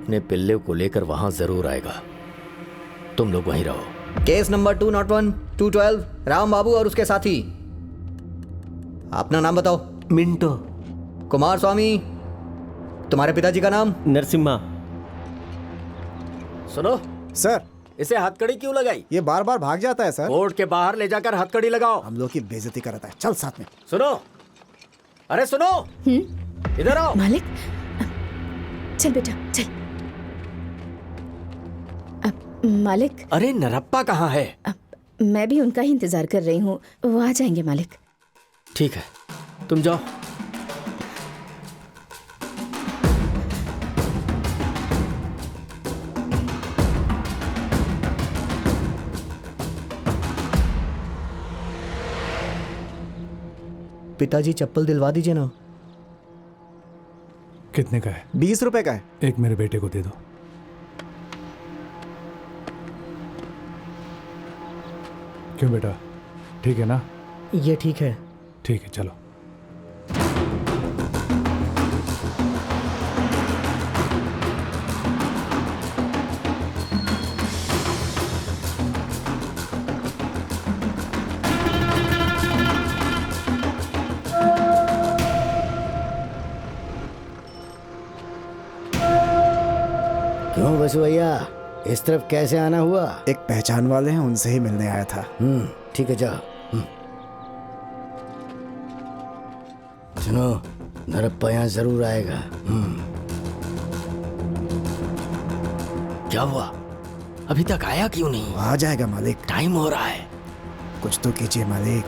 अपने पिल्ले को लेकर वहां जरूर आएगा। तुम लोग वहीं रहो। केस नंबर 201 212 राम बाबू और उसके साथी। अपना नाम बताओ। मिंटो। कुमार स्वामी। तुम्हारे पिताजी का नाम? नरसिम्हा। सुनो सर, इसे हथकड़ी क्यों लगाई? ये बार बार भाग जाता है सर। कोर्ट के बाहर ले जाकर हथकड़ी लगाओ। हम लोग की बेइज्जती कराता है। चल साथ में। सुनो, अरे सुनो, इधर आओ। मालिक, चल बेटा चल। मालिक। अरे नरप्पा कहाँ है? मैं भी उनका ही इंतजार कर रही हूँ, वो आ जाएंगे मालिक। ठीक है, तुम जाओ। पिताजी चप्पल दिलवा दीजिए ना। कितने का है? 20 रुपए का है। एक मेरे बेटे को दे दो। क्यों बेटा, ठीक है ना? ये ठीक है। ठीक है, चलो। क्यों बसु भैया, इस तरफ कैसे आना हुआ? एक पहचान वाले हैं, उनसे ही मिलने आया था। ठीक है, जाओ। सुनो, नरप्पा यहाँ जरूर आएगा। क्या हुआ? अभी तक आया क्यों नहीं? आ जाएगा मालिक। टाइम हो रहा है। कुछ तो कीजिए मालिक।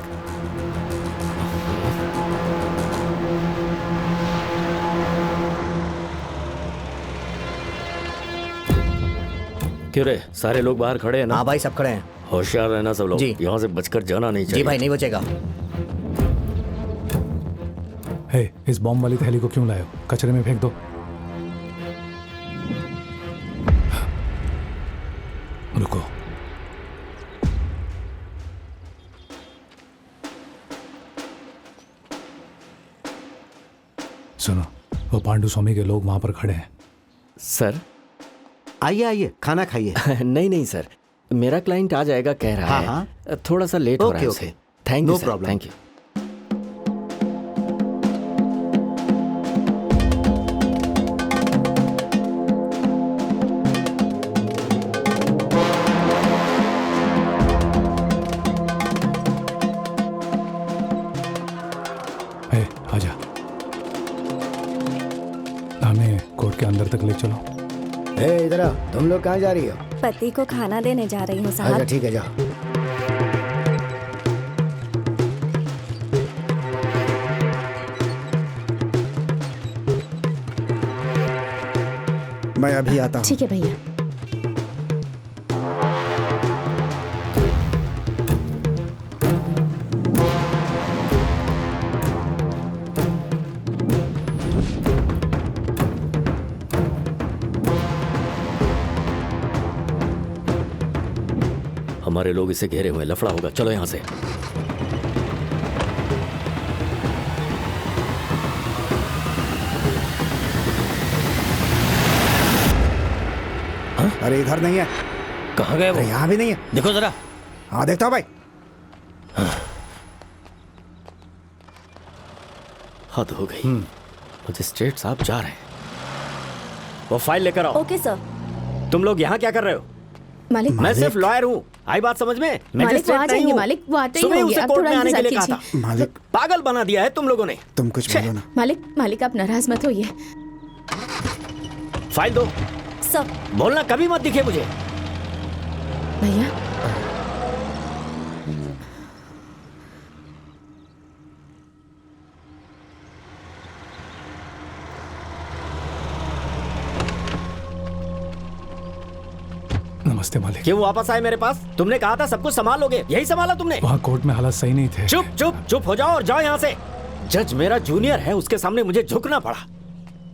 क्यों रे, सारे लोग बाहर खड़े हैं ना? हाँ भाई, सब खड़े हैं। होशियार रहना सब लोग। जी। यहाँ से बचकर जाना नहीं जी चाहिए। भाई, नहीं बचेगा। हे, इस बॉम्ब वाली थैली को क्यों लाए हो? कचरे में फेंक दो। रुको। सुनो, वो पांडु स्वामी के लोग वहां पर खड़े हैं। सर? आइए आइए, खाना खाइए। नहीं नहीं सर, मेरा क्लाइंट आ जाएगा कह रहा है। थोड़ा सा लेट हो रहा है उसे। Thank you no problem. Thank you. Hey, आजा। हमें कोर्ट के अंदर तक ले चलो। हे, इधर आओ। तुम लोग कहाँ जा रही हो? पति को खाना देने जा रही हूँ अच्छा, साहब। ठीक है, जाओ। मैं अभी आता हूँ। ठीक है भैया। हमारे लोग इसे घेरे हुए, लफड़ा होगा। चलो यहाँ से। अरे इधर नहीं है। कहाँ गए वो? अरे यहाँ भी नहीं है। देखो जरा। हाँ, देखता हूँ भाई। हद हो गई। मजिस्ट्रेट साहब जा रहे हैं। वो फाइल लेकर आओ। Okay sir. तुम लोग यहाँ क्या कर रहे हो? मालिक, मैं सिर्फ लॉयर हूँ, आई बात समझ में? मालिक वो आ मैजिस्ट्रेट नहीं जाएंगे। हूँ। मालिक वो आते ही सुबह होंगे। उसे आप कोर्ट थोड़ा में आने के इंतजार लिए कहा कीजिए। था। मालिक, पागल बना दिया है तुम लोगों ने। तुम कुछ बोलो ना। मालिक आप नाराज मत होइए। फाइल दो। सर। बोलना कभी मत दिखे मुझे। भैया, नमस्ते मालिक। क्यों वापस आए मेरे पास? तुमने कहा था सब कुछ संभाल लोगे, यही संभाला तुमने? वहाँ कोर्ट में हालात सही नहीं थे। चुप चुप चुप हो जाओ और जाओ यहाँ से। जज मेरा जूनियर है, उसके सामने मुझे झुकना पड़ा।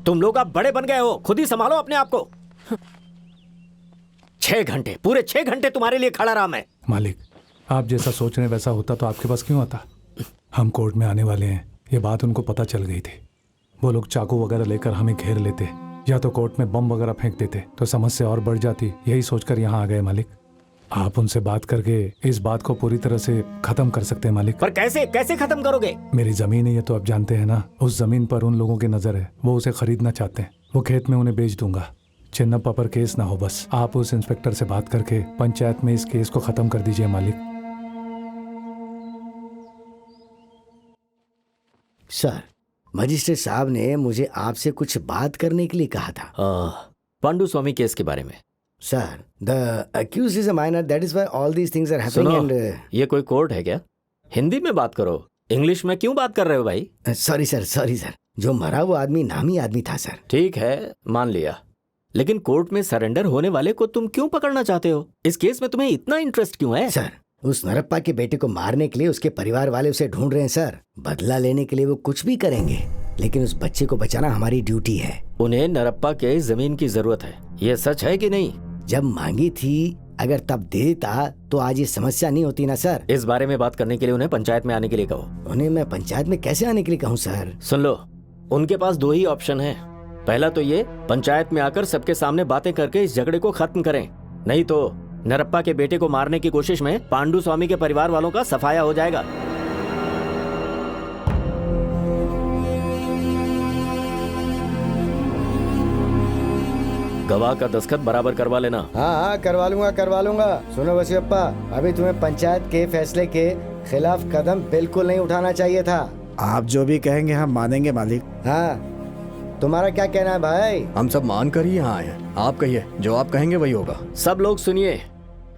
तुम लोग अब बड़े बन गए हो, खुद ही संभालो अपने आप को। 6 घंटे, पूरे 6 घंटे तुम्हारे लिए खड़ा रहा मैं। मालिक, आप जैसा सोच रहे वैसा होता तो आपके पास क्यों आता? हम कोर्ट में आने वाले हैं, ये बात उनको पता चल गई थी। वो लोग चाकू वगैरह लेकर हमें घेर लेते, या तो कोर्ट में बम वगैरह फेंक देते तो समस्या और बढ़ जाती। यही सोचकर यहाँ आ गए मालिक। आप उनसे बात करके इस बात को पूरी तरह से खत्म कर सकते हैं मालिक। पर कैसे कैसे खत्म करोगे? मेरी जमीन है ये तो आप जानते हैं ना। उस जमीन पर उन लोगों की नजर है, वो उसे खरीदना चाहते हैं। वो खेत में उन्हें बेच दूंगा। चिन्नप्पा पर केस ना हो बस। आप उस इंस्पेक्टर से बात करके पंचायत में इस केस को खत्म कर दीजिए मालिक। सर, मजिस्ट्रेट साहब ने मुझे आपसे कुछ बात करने के लिए कहा था। पांडु स्वामी केस के बारे में। Sir, the accused is a minor, that is why all these things are सुनो, हैपनिंग एंड ये कोई कोर्ट है क्या? हिंदी में बात करो, इंग्लिश में क्यों बात कर रहे हो भाई? सॉरी सर, जो मरा वो आदमी नामी आदमी था सर। ठीक है, मान लिया, लेकिन कोर्ट में सरेंडर होने वाले को तुम क्यों पकड़ना चाहते हो? इस केस में तुम्हें इतना इंटरेस्ट क्यों है? सर, उस नरप्पा के बेटे को मारने के लिए उसके परिवार वाले उसे ढूंढ रहे हैं सर। बदला लेने के लिए वो कुछ भी करेंगे, लेकिन उस बच्चे को बचाना हमारी ड्यूटी है। उन्हें नरप्पा के जमीन की जरूरत है, ये सच है कि नहीं? जब मांगी थी, अगर तब दे देता तो आज ये समस्या नहीं होती ना सर। इस बारे में बात करने के लिए उन्हें पंचायत में आने के लिए कहो। उन्हें मैं पंचायत में कैसे आने के लिए कहूँ सर? सुन लो, उनके पास दो ही ऑप्शन है। पहला तो ये पंचायत में आकर सबके सामने बातें करके इस झगड़े को खत्म करें, नहीं तो नरप्पा के बेटे को मारने की कोशिश में पांडु स्वामी के परिवार वालों का सफाया हो जाएगा। गवाह का दस्तखत बराबर करवा लेना। हाँ, करवा लूंगा। सुनो वसीयप्पा, अभी तुम्हें पंचायत के फैसले के खिलाफ कदम बिल्कुल नहीं उठाना चाहिए था। आप जो भी कहेंगे हम मानेंगे मालिक। हाँ, तुम्हारा क्या कहना है भाई? हम सब मान कर ही यहाँ आए हैं। आप कहिए, जो आप कहेंगे वही होगा। सब लोग सुनिए,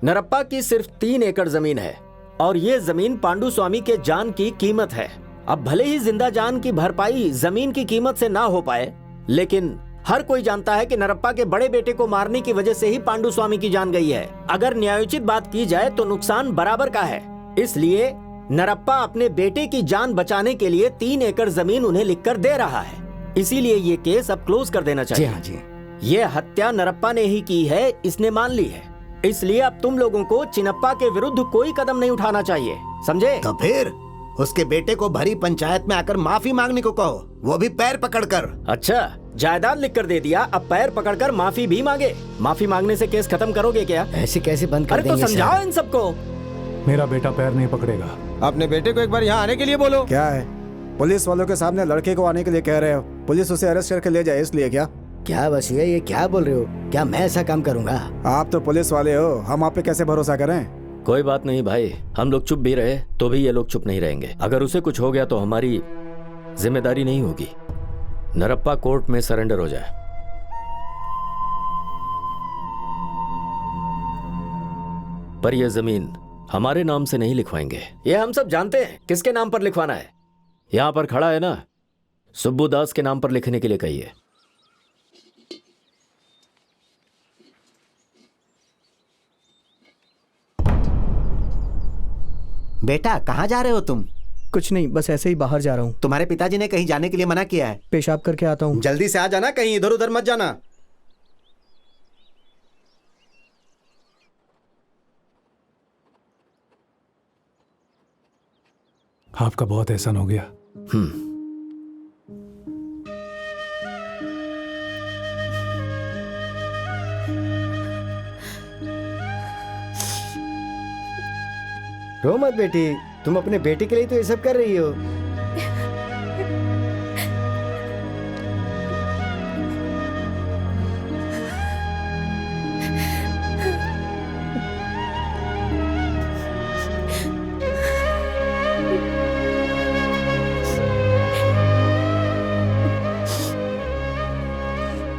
नरप्पा की सिर्फ 3 एकड़ जमीन है और ये जमीन पांडु स्वामी के जान की कीमत है। अब भले ही जिंदा जान की भरपाई जमीन की कीमत से ना हो पाए, लेकिन हर कोई जानता है कि नरप्पा के बड़े बेटे को मारने की वजह से ही पांडु स्वामी की जान गई है। अगर न्यायोचित बात की जाए तो नुकसान बराबर का है। इसलिए नरप्पा अपने बेटे की जान बचाने के लिए 3 एकड़ जमीन उन्हें लिखकर दे रहा है। इसीलिए ये केस अब क्लोज कर देना चाहिए। जी हाँ जी। ये हत्या नरप्पा ने ही की है, इसने मान ली है। इसलिए अब तुम लोगों को चिन्नप्पा के विरुद्ध कोई कदम नहीं उठाना चाहिए, समझे? तो फिर उसके बेटे को भरी पंचायत में आकर माफी मांगने को कहो, वो भी पैर पकड़कर। अच्छा, जायदाद लिख कर दे दिया, अब पैर पकड़कर माफी भी मांगे। माफी मांगने से केस खत्म करोगे क्या? ऐसे कैसे बंद कर अरे तो देंगे समझाओ सर? इन सबको। मेरा बेटा पैर नहीं पकड़ेगा। अपने बेटे को एक बार यहाँ आने के लिए बोलो। क्या है, पुलिस वालों के सामने लड़के को आने के लिए कह रहे हो? पुलिस उसे अरेस्ट करके ले जाए इसलिए क्या? क्या वसीया, ये क्या बोल रहे हो? क्या मैं ऐसा काम करूंगा? आप तो पुलिस वाले हो, हम आप पे कैसे भरोसा करें? कोई बात नहीं भाई, हम लोग चुप भी रहे तो भी ये लोग चुप नहीं रहेंगे। अगर उसे कुछ हो गया तो हमारी जिम्मेदारी नहीं होगी। नरप्पा कोर्ट में सरेंडर हो जाए। पर यह जमीन हमारे नाम से नहीं लिखवाएंगे, ये हम सब जानते हैं किसके नाम पर लिखवाना है। यहां पर खड़ा है ना, सुब्बू दास के नाम पर लिखने के लिए कहिए। बेटा कहाँ जा रहे हो तुम? कुछ नहीं, बस ऐसे ही बाहर जा रहा हूँ। तुम्हारे पिताजी ने कहीं जाने के लिए मना किया है। पेशाब करके आता हूँ। जल्दी से आ जाना, कहीं इधर उधर मत जाना। आपका बहुत एहसान हो गया। रो मत बेटी, तुम अपने बेटे के लिए तो ये सब कर रही हो।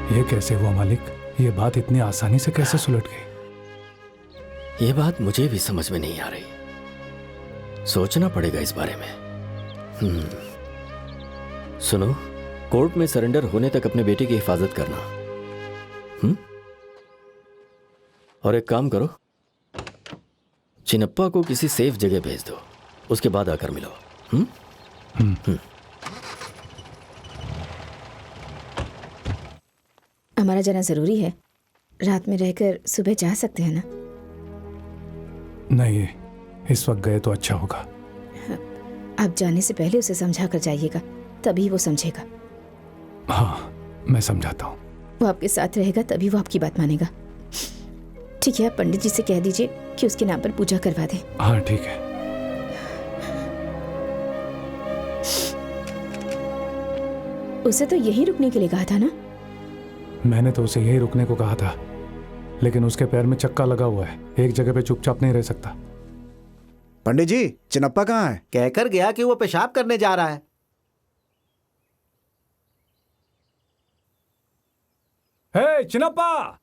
ये कैसे हुआ मालिक? ये बात इतनी आसानी से कैसे सुलट गई? ये बात मुझे भी समझ में नहीं आ रही, सोचना पड़ेगा इस बारे में। सुनो, कोर्ट में सरेंडर होने तक अपने बेटे की हिफाजत करना। और एक काम करो, चिन्नप्पा को किसी सेफ जगह भेज दो, उसके बाद आकर मिलो। हमारा जाना जरूरी है, रात में रहकर सुबह जा सकते हैं ना? नहीं, इस वक्त गए तो अच्छा होगा। आप जाने से पहले उसे समझा कर जाइएगा, तभी वो समझेगा। हाँ, मैं समझाता हूँ। वो आपके साथ रहेगा तभी वो आपकी बात मानेगा। ठीक है, आप पंडित जी से कह दीजिए कि उसके नाम पर पूजा करवा दें। हाँ ठीक है। उसे तो यहीं रुकने के लिए कहा था ना? मैंने तो उसे यहीं रुकने को कहा था, लेकिन उसके पैर में चक्का लगा हुआ है, एक जगह पे चुपचाप नहीं रह सकता। पंडित जी, चिनप्पा कहाँ है? कहकर गया कि वो पेशाब करने जा रहा है। हे चिनप्पा!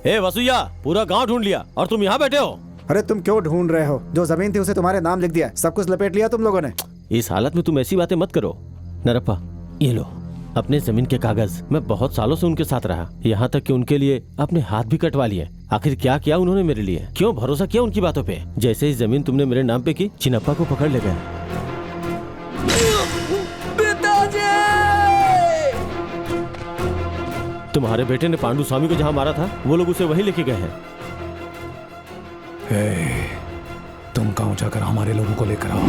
ए वसुया, पूरा गांव ढूंढ लिया और तुम यहाँ बैठे हो। अरे तुम क्यों ढूंढ रहे हो? जो जमीन थी उसे तुम्हारे नाम लिख दिया, सब कुछ लपेट लिया तुम लोगों ने। इस हालत में तुम ऐसी बातें मत करो। नरप्पा, ये लो अपने जमीन के कागज। मैं बहुत सालों से उनके साथ रहा, यहाँ तक कि उनके लिए अपने हाथ भी कटवा लिए। आखिर क्या किया उन्होंने मेरे लिए? क्यों भरोसा किया उनकी बातों पे? जैसे ही जमीन तुमने मेरे नाम पे की, चिनप्पा को पकड़ ले गए। तुम्हारे बेटे ने पांडु स्वामी को जहाँ मारा था, वो लोग उसे वहीं लेके गए हैं। तुम गाँव जाकर हमारे लोगों को लेकर आओ।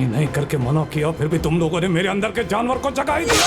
नहीं करके मना किया, फिर भी तुम लोगों ने मेरे अंदर के जानवर को जगा ही दिया।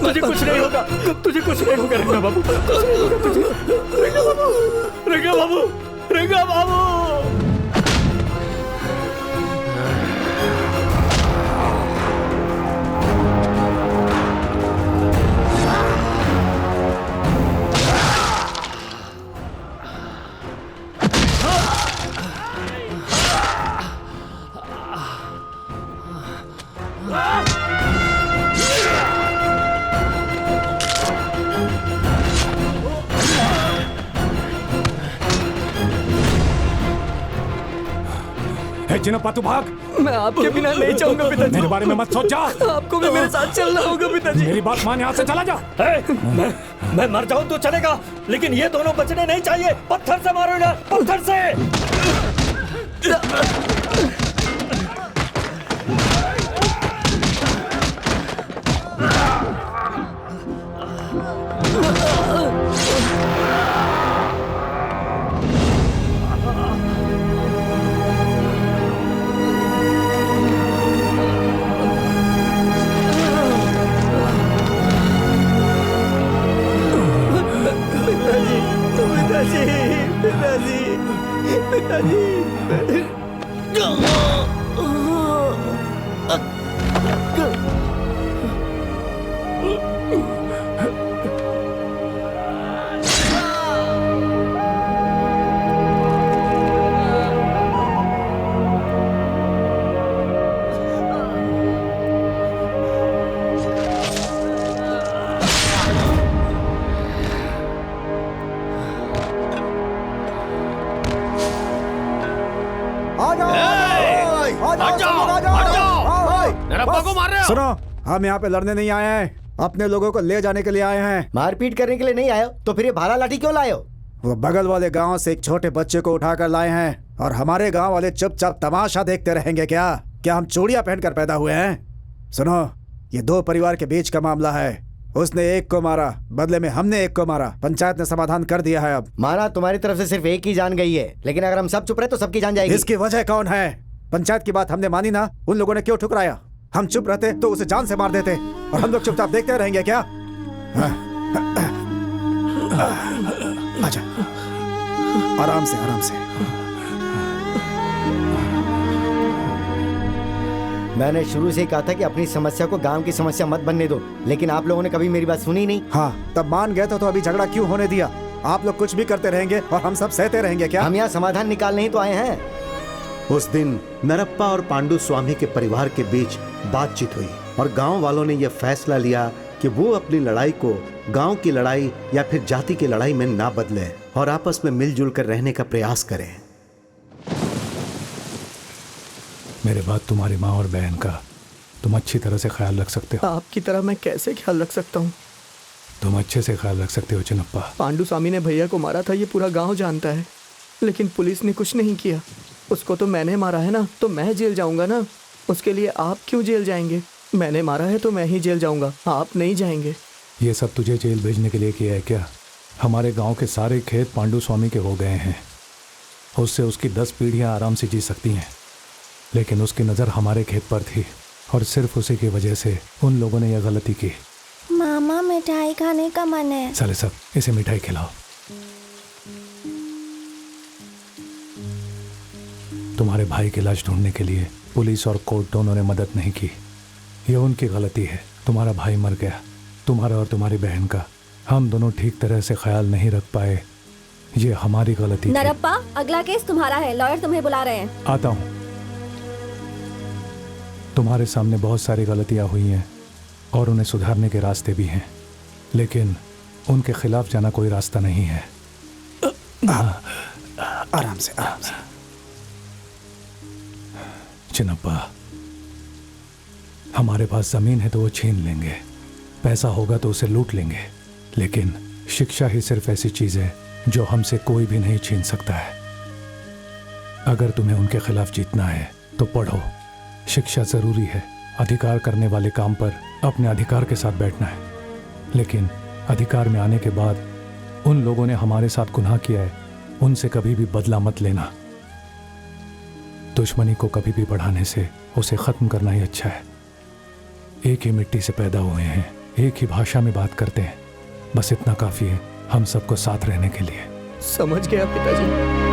तुझे कुछ नहीं होगा, तुझे कुछ नहीं होगा रंगा बाबू, कुछ नहीं होगा तुझे। रंगा बाबू, रंगा बाबू, रंगा बाबू। चिनप्पा तू भाग। मैं आपके बिना नहीं जाऊंगा पिताजी। मेरे बारे में मत सोच, जा। आपको भी मेरे साथ चलना होगा पिताजी। मेरी बात मान, यहाँ से चला जा। मैं मर जाऊं तो चलेगा, लेकिन ये दोनों बचने नहीं चाहिए। पत्थर से मारो ना, पत्थर से। नरप्पा को मार रहे हो? सुनो, हम यहाँ पे लड़ने नहीं आए हैं, अपने लोगों को ले जाने के लिए आए हैं। मारपीट करने के लिए नहीं आए हो तो फिर ये भाला लाठी क्यों लाए हो? वो बगल वाले गांव से एक छोटे बच्चे को उठाकर लाए हैं और हमारे गांव वाले चुपचाप तमाशा देखते रहेंगे क्या? क्या हम चूड़ियां पहनकर पैदा हुए हैं? सुनो, ये दो परिवार के बीच का मामला है। उसने एक को मारा, बदले में हमने एक को मारा। पंचायत ने समाधान कर दिया है। अब मारा तुम्हारी तरफ से सिर्फ एक ही जान गई है, लेकिन अगर हम सब चुप रहे तो सबकी जान जाएगी। इसकी वजह कौन है? पंचायत की बात हमने मानी ना, उन लोगों ने क्यों ठुकराया? हम चुप रहते तो उसे जान से मार देते और हम लोग चुपचाप देखते रहेंगे क्या? आजा, आराम से आराम से। मैंने शुरू से ही कहा था कि अपनी समस्या को गांव की समस्या मत बनने दो, लेकिन आप लोगों ने कभी मेरी बात सुनी नहीं। हाँ, तब मान गए तो अभी झगड़ा क्यों होने दिया? आप लोग कुछ भी करते रहेंगे और हम सब सहते रहेंगे क्या? हम यहाँ समाधान निकालने ही तो आए हैं। उस दिन नरप्पा और पांडु स्वामी के परिवार के बीच बातचीत हुई और गांव वालों ने यह फैसला लिया कि वो अपनी लड़ाई को गांव की लड़ाई या फिर जाति की लड़ाई में ना बदलें और आपस में मिलजुल कर रहने का प्रयास करें। मेरे बाद तुम्हारी माँ और बहन का तुम अच्छी तरह से ख्याल रख सकते हो। आपकी तरह मैं कैसे ख्याल रख सकता हूँ? तुम अच्छे से ख्याल रख सकते हो चिन्नप्पा। पांडु स्वामी ने भैया को मारा था, ये पूरा गांव जानता है, लेकिन पुलिस ने कुछ नहीं किया। उसको तो मैंने मारा है ना, तो मैं जेल जाऊंगा ना। उसके लिए आप क्यों जेल जाएंगे? मैंने मारा है तो मैं ही जेल जाऊंगा, आप नहीं जाएंगे। ये सब तुझे जेल भेजने के लिए किया है क्या? हमारे गांव के सारे खेत पांडु स्वामी के हो गए हैं, उससे उसकी 10 पीढ़ियां आराम से जी सकती हैं, लेकिन उसकी नज़र हमारे खेत पर थी और सिर्फ उसी की वजह से उन लोगों ने यह गलती की। मामा मिठाई खाने का मन है। साले सब, इसे मिठाई खिलाओ। तुम्हारे भाई की लाश ढूंढने के लिए पुलिस और कोर्ट दोनों ने मदद नहीं की। यह उनकी गलती है। तुम्हारा भाई मर गया, तुम्हारा और तुम्हारी बहन का। हम दोनों ठीक तरह से ख्याल नहीं रख पाए, ये हमारी गलती थी। नरप्पा, अगला केस तुम्हारा है, लॉयर तुम्हें बुला रहे हैं। आता हूँ। तुम्हारे सामने बहुत सारी गलतियाँ हुई हैं और उन्हें सुधारने के रास्ते भी हैं, लेकिन उनके खिलाफ जाना कोई रास्ता नहीं है। आराम से आराम से। चिन्नप्पा, हमारे पास जमीन है तो वो छीन लेंगे, पैसा होगा तो उसे लूट लेंगे, लेकिन शिक्षा ही सिर्फ ऐसी चीज है जो हमसे कोई भी नहीं छीन सकता है। अगर तुम्हें उनके खिलाफ जीतना है तो पढ़ो। शिक्षा जरूरी है। अधिकार करने वाले काम पर अपने अधिकार के साथ बैठना है, लेकिन अधिकार में आने के बाद उन लोगों ने हमारे साथ गुनाह किया है, उनसे कभी भी बदला मत लेना। दुश्मनी को कभी भी बढ़ाने से उसे खत्म करना ही अच्छा है। एक ही मिट्टी से पैदा हुए हैं, एक ही भाषा में बात करते हैं, बस इतना काफी है हम सबको साथ रहने के लिए। समझ गया पिताजी।